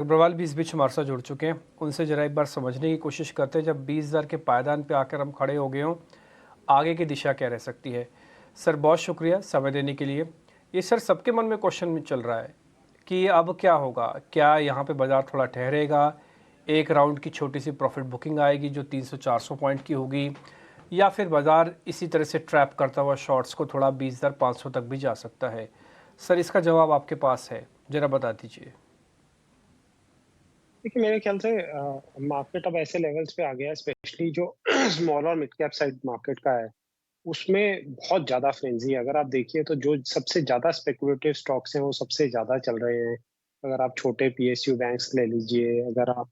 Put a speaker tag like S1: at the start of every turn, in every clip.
S1: अग्रवाल भी इस बीच हमारे साथ जुड़ चुके हैं। उनसे जरा एक बार समझने की कोशिश करते हैं, जब 20,000 के पायदान पे आकर हम खड़े हो गए हों, आगे की दिशा क्या रह सकती है। सर बहुत शुक्रिया समय देने के लिए। ये सर सबके मन में क्वेश्चन चल रहा है कि अब क्या होगा, क्या यहाँ पे बाज़ार थोड़ा ठहरेगा, एक राउंड की छोटी सी प्रॉफिट बुकिंग आएगी जो 300-400 पॉइंट की होगी, या फिर बाज़ार इसी तरह से ट्रैप करता हुआ शॉर्ट्स को थोड़ा 20,500 तक भी जा सकता है। सर इसका जवाब आपके पास है, ज़रा बता दीजिए।
S2: देखिए, मेरे ख्याल से मार्केट अब ऐसे लेवल्स पे आ गया है, स्पेशली जो स्मॉल और मिड कैप साइड मार्केट का है, उसमें बहुत ज़्यादा फ्रेंजी है। अगर आप देखिए तो जो सबसे ज़्यादा स्पेकुलेटिव स्टॉक्स हैं, वो सबसे ज़्यादा चल रहे हैं। अगर आप छोटे पीएसयू बैंक्स ले लीजिए, अगर आप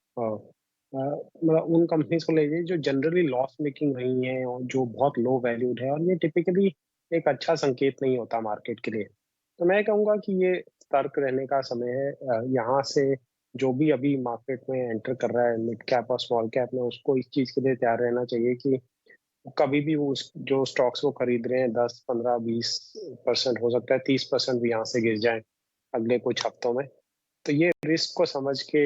S2: मतलब उन कंपनीज़ को ले लीजिए जो जनरली लॉस मेकिंग रही हैं और जो बहुत लो वैल्यूड है, और ये टिपिकली एक अच्छा संकेत नहीं होता मार्केट के लिए। तो मैं कहूँगा कि ये सतर्क रहने का समय है। यहाँ से जो भी अभी मार्केट में एंटर कर रहा है मिड कैप और स्मॉल कैप में, उसको इस चीज़ के लिए तैयार रहना चाहिए कि कभी भी वो उस जो स्टॉक्स वो खरीद रहे हैं 10, 15, 20% हो सकता है 30% भी यहाँ से गिर जाए अगले कुछ हफ्तों में। तो ये रिस्क को समझ के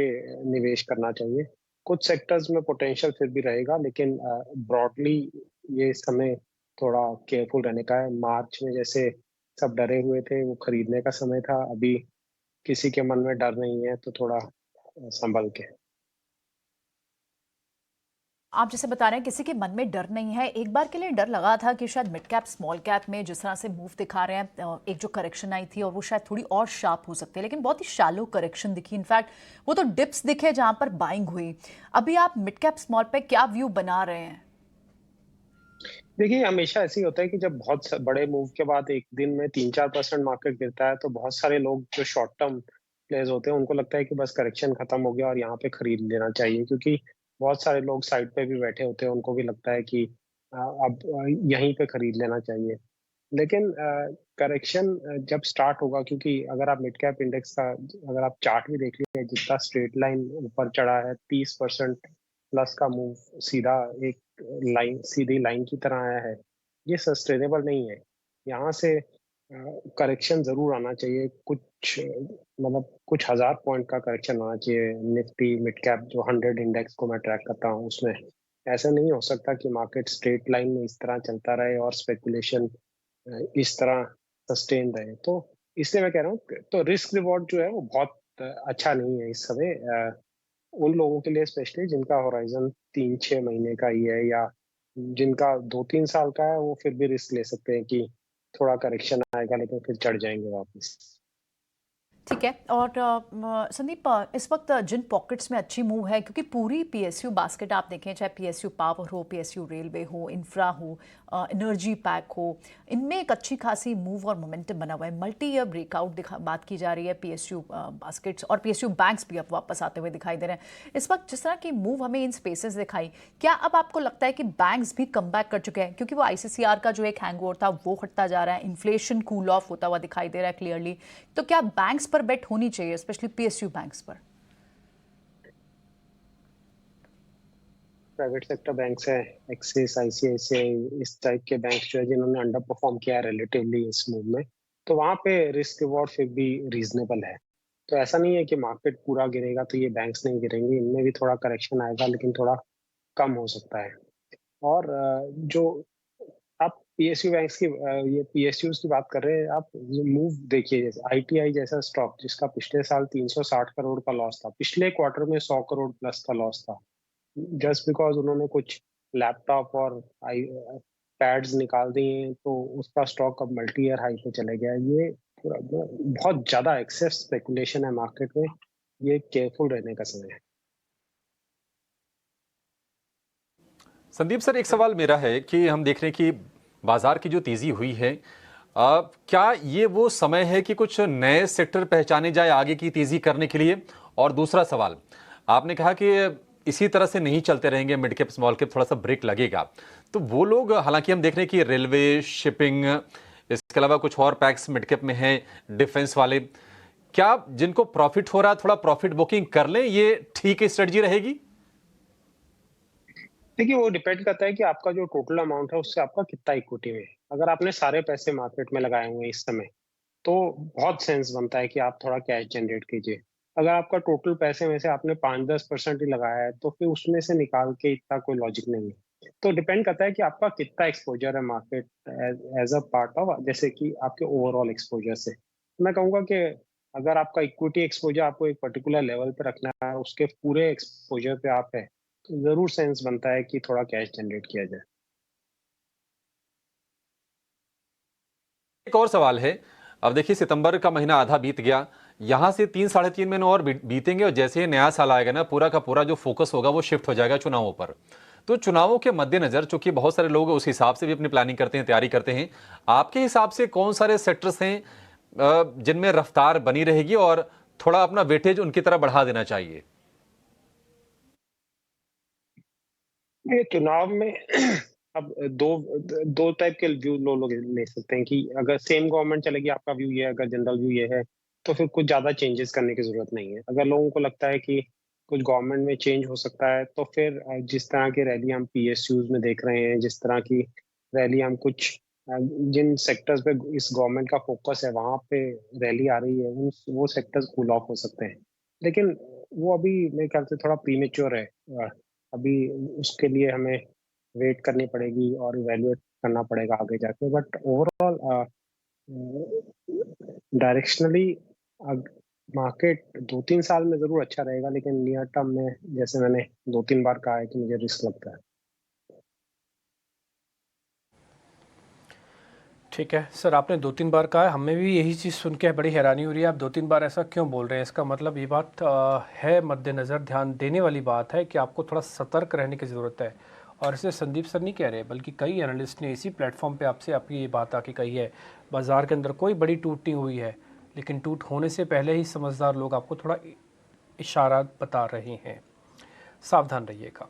S2: निवेश करना चाहिए। कुछ सेक्टर्स में पोटेंशियल फिर भी रहेगा, लेकिन ब्रॉडली ये समय थोड़ा केयरफुल रहने का है। मार्च में जैसे सब डरे हुए थे, वो खरीदने का समय था। अभी किसी के मन में डर नहीं है, तो थोड़ा संभल के।
S3: आप जैसे बता रहे हैं किसी के मन में डर नहीं है। एक बार के लिए डर लगा था कि शायद मिड कैप स्मॉल कैप में जिस तरह से मूव दिखा रहे हैं, एक जो करेक्शन आई थी और वो शायद थोड़ी और शार्प हो सकती है, लेकिन बहुत ही शैलो करेक्शन दिखी। इनफैक्ट वो तो डिप्स दिखे जहां पर बाइंग हुई। अभी आप मिड कैप स्मॉल पे क्या व्यू बना रहे हैं?
S2: देखिए, हमेशा ऐसे ही होता है कि जब बहुत बड़े मूव के बाद एक दिन में 3-4% मार्केट गिरता है, तो बहुत सारे लोग जो शॉर्ट टर्म प्लेयर्स होते हैं, उनको लगता है कि बस करेक्शन खत्म हो गया और यहाँ पे खरीद लेना चाहिए, क्योंकि बहुत सारे लोग साइड पे भी बैठे होते हैं, उनको भी लगता है कि अब यहीं पे खरीद लेना चाहिए। लेकिन करेक्शन जब स्टार्ट होगा, क्योंकि अगर आप मिड कैप इंडेक्स का अगर आप चार्ट भी देख लीजिए, जितना स्ट्रेट लाइन ऊपर चढ़ा है, 30% प्लस का मूव सीधा एक लाइन सीधी लाइन की तरह आया है, ये सस्टेनेबल नहीं है। यहाँ से करेक्शन ज़रूर आना चाहिए, कुछ मतलब कुछ हज़ार पॉइंट का करेक्शन आना चाहिए। निफ्टी मिड कैप जो 100 इंडेक्स को मैं ट्रैक करता हूँ, उसमें ऐसा नहीं हो सकता कि मार्केट स्ट्रेट लाइन में इस तरह चलता रहे और स्पेकुलेशन इस तरह सस्टेन रहे। तो इसलिए मैं कह रहा हूँ, तो रिस्क रिवॉर्ड जो है वो बहुत अच्छा नहीं है इस समय, उन लोगों के लिए स्पेशली जिनका होराइजन 3-6 महीने का ही है, या जिनका 2-3 साल का है, वो फिर भी रिस्क ले सकते हैं कि थोड़ा करेक्शन आएगा लेकिन फिर चढ़ जाएंगे वापस।
S3: ठीक है। और संदीप, इस वक्त जिन पॉकेट्स में अच्छी मूव है, क्योंकि पूरी पीएसयू बास्केट आप देखें, चाहे पीएसयू पावर हो, पीएसयू रेलवे हो, इंफ्रा हो, एनर्जी पैक हो, इनमें एक अच्छी खासी मूव और मोमेंटम बना हुआ है। मल्टी ईयर ब्रेकआउट बात की जा रही है पीएसयू बास्केट्स, और पीएसयू बैंक्स भी अब वापस आते हुए दिखाई दे रहे हैं। इस वक्त जिस तरह की मूव हमें इन स्पेसेस दिखाई, क्या अब आपको लगता है कि बैंक्स भी कम बैक कर चुके हैं? क्योंकि वो आईसीसीआर का जो एक हैंगओवर था वो हटता जा रहा है, इन्फ्लेशन कूल ऑफ होता हुआ दिखाई दे रहा है क्लियरली। तो क्या बैंक्स पर बेट होनी चाहिए, स्पेशली पीएसयू बैंक्स पर?
S2: प्राइवेट सेक्टर बैंक्स हैं, एक्सिस, आईसीआईसीआई, इस टाइप के बैंक्स जो है जिन्होंने अंडर परफॉर्म किया है रिलेटिवली इस मूव में, तो वहाँ पे रिस्क रिवॉर्ड फिर भी रीजनेबल है। तो ऐसा नहीं है कि मार्केट पूरा गिरेगा तो ये बैंक्स नहीं गिरेंगे, इनमें भी थोड़ा करेक्शन आएगा, लेकिन थोड़ा कम हो सकता है। और जो आप पीएसयू बैंक्स की ये पीएसयूज की बात कर रहे हैं, आप मूव देखिए, जैसे आईटीआई जैसा स्टॉक जिसका पिछले साल 360 करोड़ का लॉस था, पिछले क्वार्टर में 100 करोड़ प्लस का लॉस था, जस्ट बिकॉज उन्होंने कुछ लैपटॉप और आई पैड्स निकाल दिए, तो उसका स्टॉक अब मल्टी ईयर हाई पे चले गया। ये बहुत ज्यादा एक्सेस स्पेकुलेशन है मार्केट में, ये केयरफुल रहने का समय है।
S4: संदीप सर, एक सवाल मेरा है कि हम देख रहे हैं कि बाजार की जो तेजी हुई है, क्या ये वो समय है कि कुछ नए सेक्टर पहचाने जाए आगे की तेजी करने के लिए? और दूसरा सवाल, आपने कहा कि इसी तरह से नहीं चलते रहेंगे, मिड कैप स्मॉल कैप थोड़ा सा ब्रेक लगेगा, तो वो लोग, हालांकि हम देख रहे हैं कि रेलवे, शिपिंग, इसके अलावा कुछ और पैक्स मिड कैप में हैं, डिफेंस वाले, क्या जिनको प्रॉफिट हो रहा है थोड़ा प्रॉफिट बुकिंग कर लें, ये ठीक स्ट्रेटजी रहेगी?
S2: देखिए, वो डिपेंड करता है कि आपका जो टोटल अमाउंट है उससे आपका कितना इक्विटी में है। अगर आपने सारे पैसे मार्केट में लगाए हुए हैं इस समय, तो बहुत सेंस बनता है कि आप थोड़ा कैश जनरेट कीजिए। अगर आपका टोटल पैसे में से आपने 5-10% ही लगाया है, तो फिर उसमें से निकाल के इतना कोई लॉजिक नहीं है। तो डिपेंड करता है कि आपका कितना एक्सपोज़र है market as a part of, जैसे कि आपके ओवरऑल एक्सपोज़र से। मैं कहूँगा कि अगर आपका इक्विटी एक्सपोज़र आपको एक पर्टिकुलर लेवल पे रखना है, उसके पूरे एक्सपोज़र पे आप है, तो ज़रूर सेंस बनता है कि थोड़ा कैश जनरेट किया जाए।
S4: एक और सवाल है। अब देखिए, सितंबर का महीना आधा बीत गया, यहाँ से 3 साढ़े 3 महीने और बीतेंगे और जैसे ही नया साल आएगा ना, पूरा का पूरा जो फोकस होगा वो शिफ्ट हो जाएगा चुनावों पर। तो चुनावों के मद्देनजर, चूंकि बहुत सारे लोग उस हिसाब से भी अपनी प्लानिंग करते हैं, तैयारी करते हैं, आपके हिसाब से कौन सारे सेक्टर्स हैं जिनमें रफ्तार बनी रहेगी और थोड़ा अपना वेटेज उनकी तरफ बढ़ा देना चाहिए?
S2: ये चुनाव में अब दो टाइप के व्यू लोग ले सकते हैं कि अगर सेम गवर्नमेंट चलेगी, आपका व्यू ये है, अगर जनरल व्यू ये है, तो फिर कुछ ज़्यादा चेंजेस करने की ज़रूरत नहीं है। अगर लोगों को लगता है कि कुछ गवर्नमेंट में चेंज हो सकता है, तो फिर जिस तरह की रैली हम पीएसयूज़ में देख रहे हैं, जिस तरह की रैली हम कुछ जिन सेक्टर्स पे इस गवर्नमेंट का फोकस है, वहाँ पे रैली आ रही है, वो सेक्टर्स कूल ऑफ हो सकते हैं। लेकिन वो अभी मेरे ख्याल से थोड़ा प्रीमेच्योर है। अभी उसके लिए हमें वेट करनी पड़ेगी और इवैल्यूएट करना पड़ेगा आगे जाके, बट ओवरऑल डायरेक्शनली मार्केट 2-3 साल में ज़रूर अच्छा रहेगा, लेकिन नियर टर्म में जैसे मैंने 2-3 बार कहा है कि मुझे रिस्क लगता है।
S1: ठीक है सर, आपने 2-3 बार कहा है, हमें भी यही चीज़ सुन के बड़ी हैरानी हो रही है। आप 2-3 बार ऐसा क्यों बोल रहे हैं? इसका मतलब ये बात है, मद्देनज़र ध्यान देने वाली बात है कि आपको थोड़ा सतर्क रहने की ज़रूरत है। और इसे संदीप सर नहीं कह रहे, बल्कि कई एनालिस्ट ने इसी प्लेटफॉर्म पे आपसे आपकी ये बात आके कही है। बाज़ार के अंदर कोई बड़ी टूट नहीं हुई है, लेकिन टूट होने से पहले ही समझदार लोग आपको थोड़ा इशारा बता रहे हैं। सावधान रहिएगा।